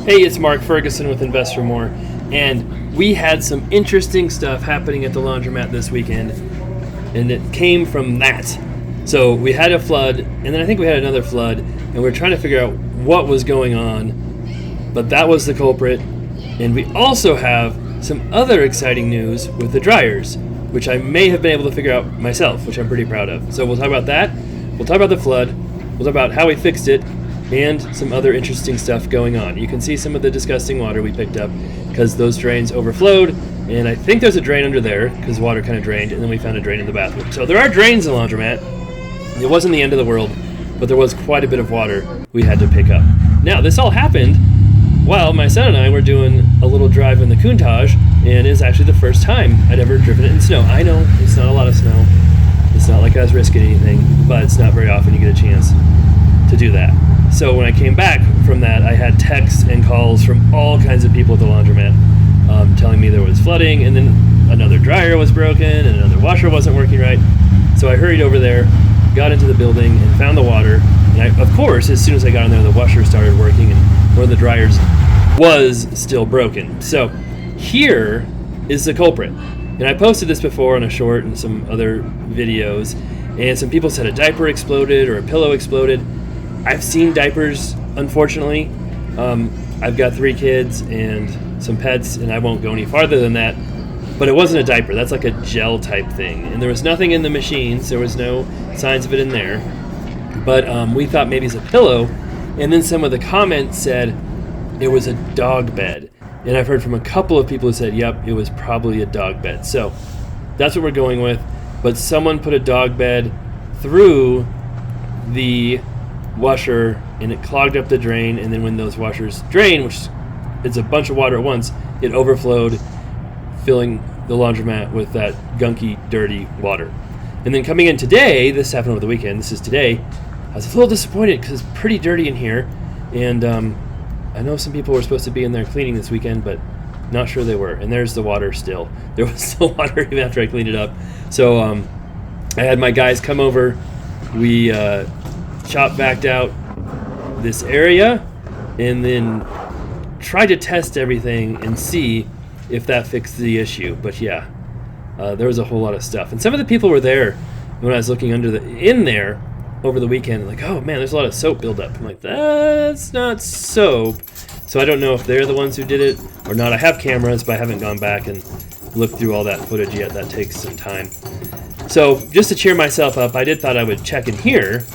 Hey, it's Mark Ferguson with Invest for More, and we had some interesting stuff happening at the laundromat this weekend, and it came from that. So we had a flood, and then I think we had another flood, and we were trying to figure out what was going on, but that was the culprit. And we also have some other exciting news with the dryers, which I may have been able to figure out myself, which I'm pretty proud of. So we'll talk about that, we'll talk about the flood, we'll talk about how we fixed it, and some other interesting stuff going on. You can see some of the disgusting water we picked up because those drains overflowed, and I think there's a drain under there because water kind of drained, and then we found a drain in the bathroom. So there are drains in the laundromat. It wasn't the end of the world, but there was quite a bit of water we had to pick up. Now, this all happened while my son and I were doing a little drive in the Countach, and it's actually the first time I'd ever driven it in snow. I know, it's not a lot of snow. It's not like I was risking anything, but it's not very often you get a chance to do that. So when I came back from that, I had texts and calls from all kinds of people at the laundromat telling me there was flooding, and then another dryer was broken, and another washer wasn't working right. So I hurried over there, got into the building, and found the water. And of course, as soon as I got in there, the washer started working, and one of the dryers was still broken. So here is the culprit. And I posted this before on a short and some other videos, and some people said a diaper exploded or a pillow exploded. I've seen diapers, unfortunately. I've got 3 kids and some pets, and I won't go any farther than that. But it wasn't a diaper. That's like a gel type thing. And there was nothing in the machines. There was no signs of it in there. But we thought maybe it's a pillow. And then some of the comments said it was a dog bed. And I've heard from a couple of people who said, yep, it was probably a dog bed. So that's what we're going with. But someone put a dog bed through the washer, and it clogged up the drain, and then when those washers drain, which is a bunch of water at once, it overflowed, filling the laundromat with that gunky, dirty water. And then coming in today, this happened over the weekend, this is today, I was a little disappointed because it's pretty dirty in here, and I know some people were supposed to be in there cleaning this weekend, but not sure they were. And there's the water still. There was still water even after I cleaned it up. So I had my guys come over. We backed out this area and then tried to test everything and see if that fixed the issue. But yeah, there was a whole lot of stuff, and some of the people were there when I was looking in there over the weekend, like, oh man, there's a lot of soap buildup. I'm like, that's not soap. So I don't know if they're the ones who did it or not. I have cameras, but I haven't gone back and looked through all that footage yet. That takes some time. So just to cheer myself up, I thought I would check in here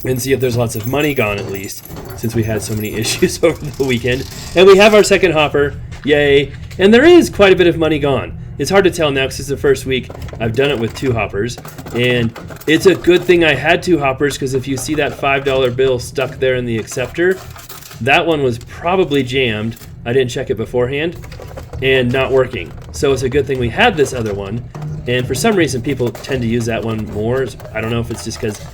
and see if there's lots of money gone, at least, since we had so many issues over the weekend. And we have our second hopper, yay! And there is quite a bit of money gone. It's hard to tell now because it's the first week. I've done it with 2 hoppers, and it's a good thing I had 2 hoppers, because if you see that $5 bill stuck there in the acceptor, that one was probably jammed. I didn't check it beforehand, and not working. So it's a good thing we had this other one, and for some reason people tend to use that one more. I don't know if it's just because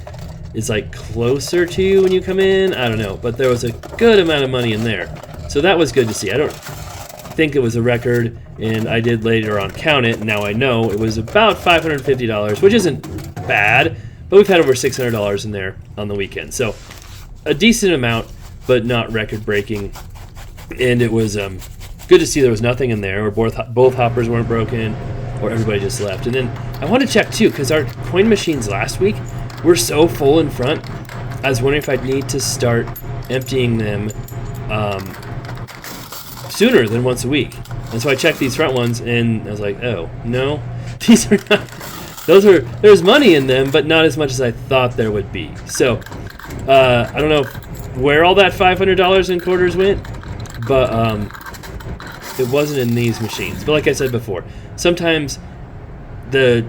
it's like closer to you when you come in, I don't know, but there was a good amount of money in there. So that was good to see. I don't think it was a record, and I did later on count it, and now I know it was about $550, which isn't bad, but we've had over $600 in there on the weekend. So a decent amount, but not record breaking. And it was good to see there was nothing in there, or both hoppers weren't broken, or everybody just left. And then I want to check too, because our coin machines last week were so full in front, I was wondering if I'd need to start emptying them sooner than once a week. And so I checked these front ones, and I was like, oh, no, these are not, there's money in them, but not as much as I thought there would be. So I don't know where all that $500 in quarters went, but it wasn't in these machines. But like I said before, sometimes the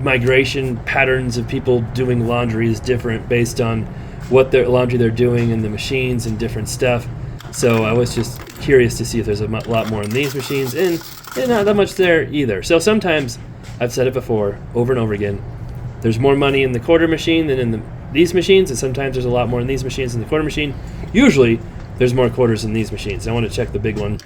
migration patterns of people doing laundry is different based on what their laundry they're doing in the machines and different stuff. So I was just curious to see if there's a lot more in these machines, and not that much there either. So sometimes, I've said it before, over and over again, there's more money in the quarter machine than in these machines, and sometimes there's a lot more in these machines than the quarter machine. Usually, there's more quarters in these machines. I want to check the big one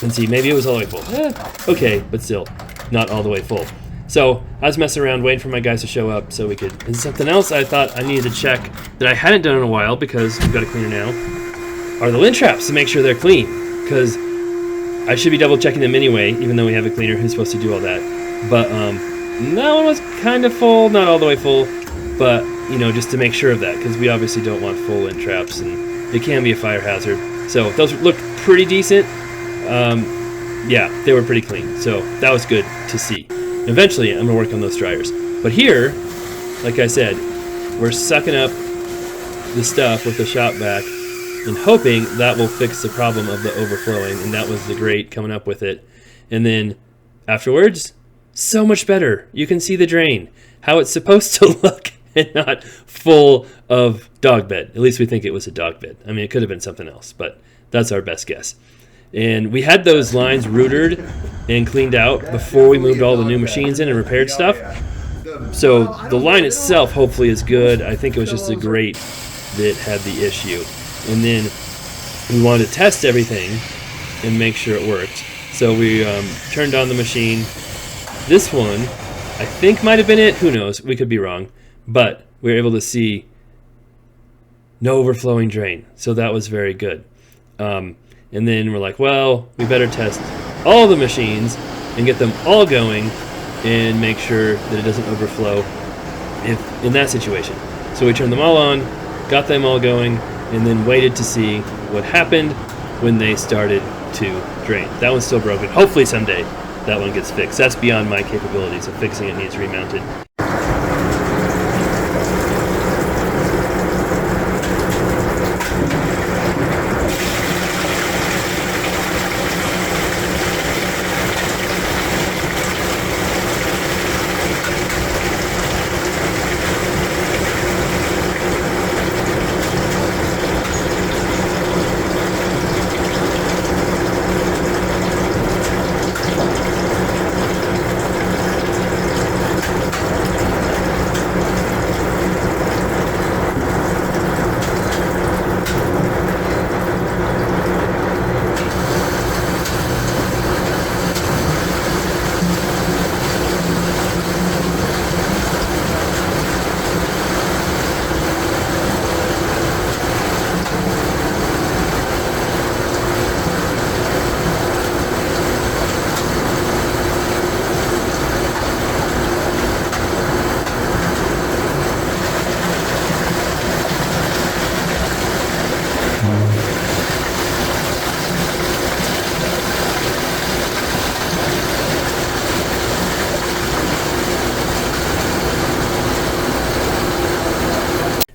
and see. Maybe it was all the way full. Okay, but still, not all the way full. So I was messing around waiting for my guys to show up so we could. And something else I thought I needed to check that I hadn't done in a while because we've got a cleaner now are the lint traps to make sure they're clean, because I should be double checking them anyway, even though we have a cleaner who's supposed to do all that. But that one was kind of full, not all the way full, but just to make sure of that, because we obviously don't want full lint traps, and it can be a fire hazard. So those looked pretty decent. Yeah, they were pretty clean, so that was good to see. Eventually, I'm gonna work on those dryers. But here, like I said, we're sucking up the stuff with the shop vac and hoping that will fix the problem of the overflowing, and that was the grate coming up with it. And then afterwards, so much better. You can see the drain, how it's supposed to look, and not full of dog bed. At least we think it was a dog bed. I mean, it could have been something else, but that's our best guess. And we had those lines routered and cleaned out before we moved all the new machines in and repaired stuff. So the line itself hopefully is good. I think it was just the grate that had the issue. And then we wanted to test everything and make sure it worked. So we turned on the machine. This one, I think might have been it. Who knows? We could be wrong. But we were able to see no overflowing drain. So that was very good. And then we're like, well, we better test all the machines and get them all going and make sure that it doesn't overflow if in that situation. So we turned them all on, got them all going, and then waited to see what happened when they started to drain. That one's still broken. Hopefully someday that one gets fixed. That's beyond my capabilities of fixing it. Needs remounted.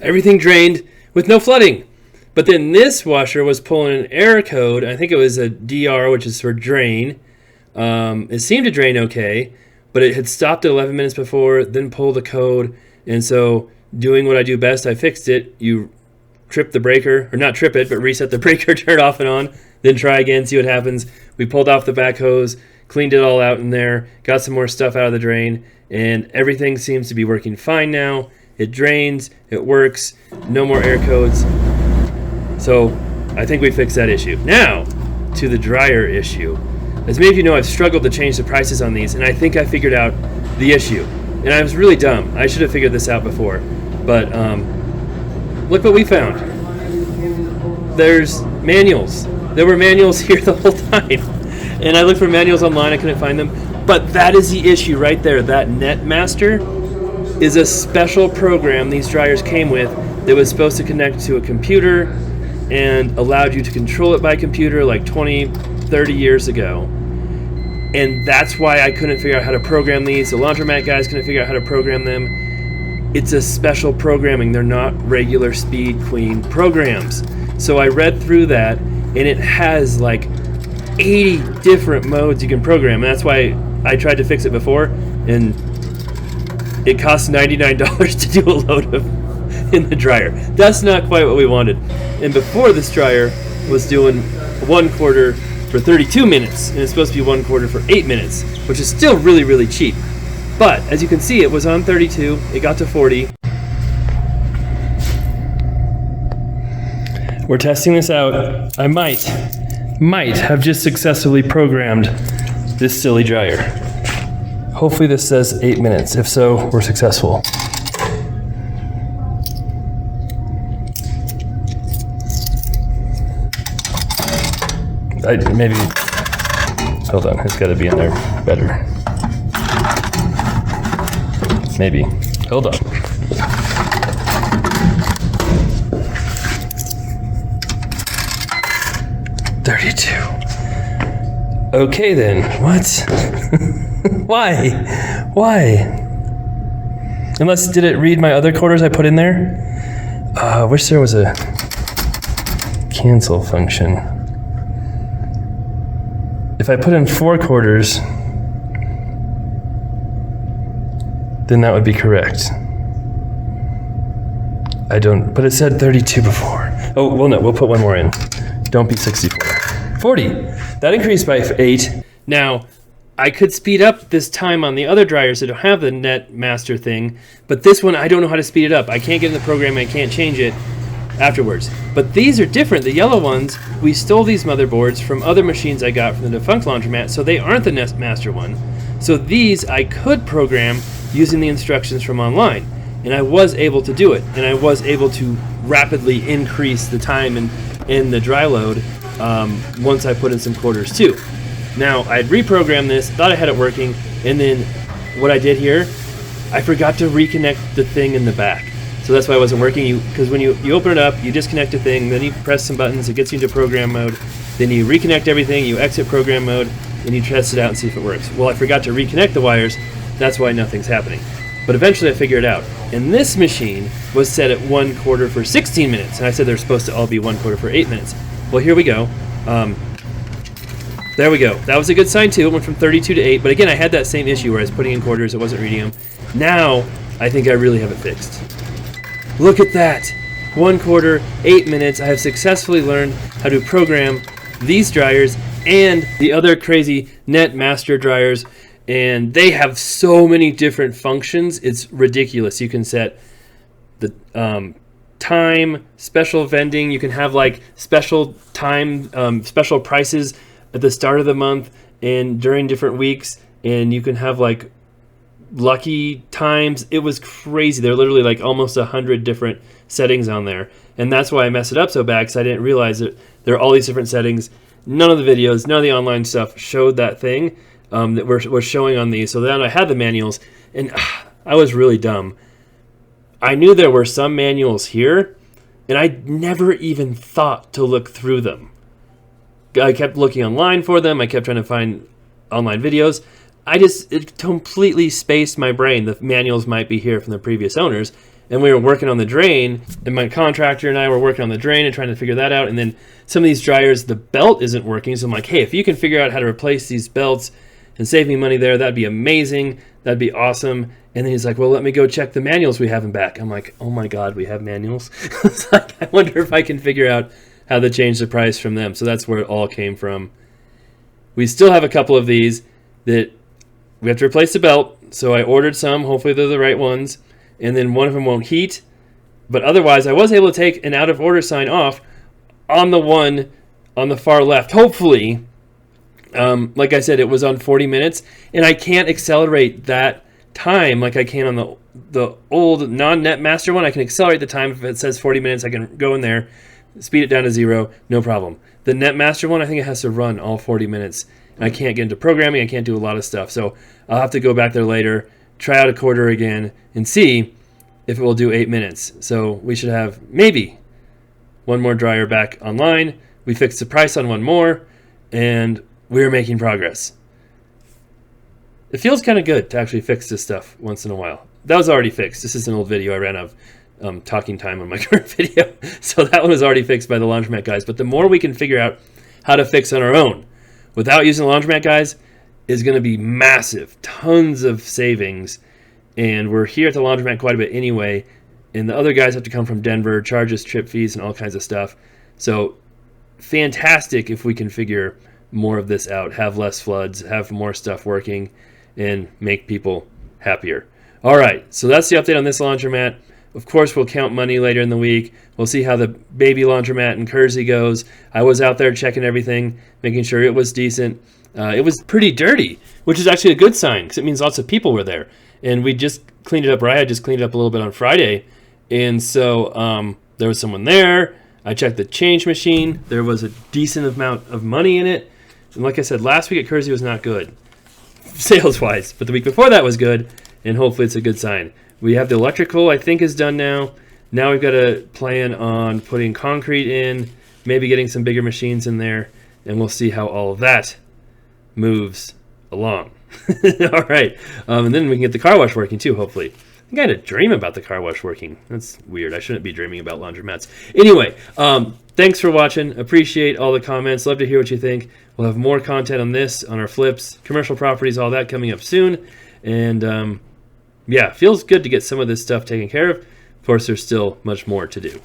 Everything drained with no flooding. But then this washer was pulling an error code. I think it was a DR, which is for drain. It seemed to drain okay, but it had stopped at 11 minutes before, then pulled the code. And so doing what I do best, I fixed it. You trip the breaker, or not trip it, but reset the breaker, turn it off and on, then try again, see what happens. We pulled off the back hose, cleaned it all out in there, got some more stuff out of the drain, and everything seems to be working fine now. It drains, it works, no more air codes. So I think we fixed that issue. Now to the dryer issue. As many of you know, I've struggled to change the prices on these, and I think I figured out the issue. And I was really dumb. I should have figured this out before. But look what we found. There's manuals. There were manuals here the whole time. And I looked for manuals online, I couldn't find them. But that is the issue right there. That Netmaster is a special program these dryers came with that was supposed to connect to a computer and allowed you to control it by computer like 20, 30 years ago. And that's why I couldn't figure out how to program these. The Laundromat guys couldn't figure out how to program them. It's a special programming. They're not regular Speed Queen programs. So I read through that, and it has like 80 different modes you can program. And that's why I tried to fix it before, and it costs $99 to do a load of in the dryer. That's not quite what we wanted. And before, this dryer was doing 1/4 for 32 minutes, and it's supposed to be 1/4 for 8 minutes, which is still really, really cheap. But as you can see, it was on 32, it got to 40. We're testing this out. I might have just successfully programmed this silly dryer. Hopefully this says 8 minutes. If so, we're successful. Maybe, hold on, it's got to be in there better. Maybe, hold on. $32. Okay then, what? Why? Unless, did it read my other quarters I put in there? I wish there was a cancel function. If I put in 4 quarters, then that would be correct. I don't, but it said 32 before. Oh, well no, we'll put one more in. Don't be 64. 40. That increased by 8. Now, I could speed up this time on the other dryers that don't have the net master thing, but this one I don't know how to speed it up. I can't get in the program, I can't change it afterwards. But these are different. The yellow ones, we stole these motherboards from other machines I got from the defunct Laundromat, so they aren't the net master one. So these I could program using the instructions from online, and I was able to do it, and I was able to rapidly increase the time in the dry load once I put in some quarters too. Now, I'd reprogrammed this, thought I had it working, and then what I did here, I forgot to reconnect the thing in the back. So that's why it wasn't working. Because when you open it up, you disconnect a thing, then you press some buttons, it gets you into program mode, then you reconnect everything, you exit program mode, and you test it out and see if it works. Well, I forgot to reconnect the wires, that's why nothing's happening. But eventually I figured it out. And this machine was set at 1 quarter for 16 minutes, and I said they're supposed to all be 1 quarter for 8 minutes. Well, here we go. There we go. That was a good sign too. It went from 32 to 8. But again, I had that same issue where I was putting in quarters. It wasn't reading them. Now, I think I really have it fixed. Look at that. 1 quarter, 8 minutes. I have successfully learned how to program these dryers and the other crazy net master dryers. And they have so many different functions. It's ridiculous. You can set the time, special vending. You can have like special time, special prices at the start of the month and during different weeks, and you can have like lucky times. It was crazy. There are literally like almost 100 different settings on there, and that's why I messed it up so bad, because I didn't realize that there are all these different settings. None of the videos, none of the online stuff showed that thing that we're showing on these. So then I had the manuals, and I was really dumb. I knew there were some manuals here, and I never even thought to look through them. I kept looking online for them. I kept trying to find online videos. It completely spaced my brain. The manuals might be here from the previous owners. And we were working on the drain, and my contractor and I were working on the drain and trying to figure that out. And then some of these dryers, the belt isn't working. So I'm like, hey, if you can figure out how to replace these belts and save me money there, that'd be amazing. That'd be awesome. And then he's like, well, let me go check the manuals we have in back. I'm like, oh my God, we have manuals? It's like, I wonder if I can figure out how to change the price from them. So that's where it all came from. We still have a couple of these that we have to replace the belt. So I ordered some. Hopefully they're the right ones. And then one of them won't heat. But otherwise, I was able to take an out of order sign off on the one on the far left. Hopefully, like I said, it was on 40 minutes. And I can't accelerate that time like I can on the old non-net master one. I can accelerate the time. If it says 40 minutes, I can go in there, speed it down to 0, no problem. The net master one, I think it has to run all 40 minutes. And I can't get into programming. I can't do a lot of stuff. So I'll have to go back there later, try out a quarter again, and see if it will do 8 minutes. So we should have maybe one more dryer back online. We fixed the price on one more, and we're making progress. It feels kind of good to actually fix this stuff once in a while. That was already fixed. This is an old video I ran out of talking time on my current video. So that one was already fixed by the Laundromat guys. But the more we can figure out how to fix on our own without using the Laundromat guys is going to be massive. Tons of savings. And we're here at the Laundromat quite a bit anyway. And the other guys have to come from Denver, charge us trip fees and all kinds of stuff. So fantastic if we can figure more of this out, have less floods, have more stuff working, and make people happier. All right, so that's the update on this Laundromat. Of course, we'll count money later in the week. We'll see how the baby Laundromat in Kersey goes. I was out there checking everything, making sure it was decent. It was pretty dirty, which is actually a good sign because it means lots of people were there. And we just cleaned it up, or I had just cleaned it up a little bit on Friday. And so there was someone there. I checked the change machine. There was a decent amount of money in it. And like I said, last week at Kersey was not good, sales-wise. But the week before that was good, and hopefully it's a good sign. We have the electrical, I think, is done now. Now we've got to plan on putting concrete in, maybe getting some bigger machines in there, and we'll see how all of that moves along. All right. And then we can get the car wash working too, hopefully. I think I had a dream about the car wash working. That's weird. I shouldn't be dreaming about laundromats. Anyway, thanks for watching. Appreciate all the comments. Love to hear what you think. We'll have more content on this, on our flips, commercial properties, all that coming up soon. And yeah, feels good to get some of this stuff taken care of. Of course, there's still much more to do.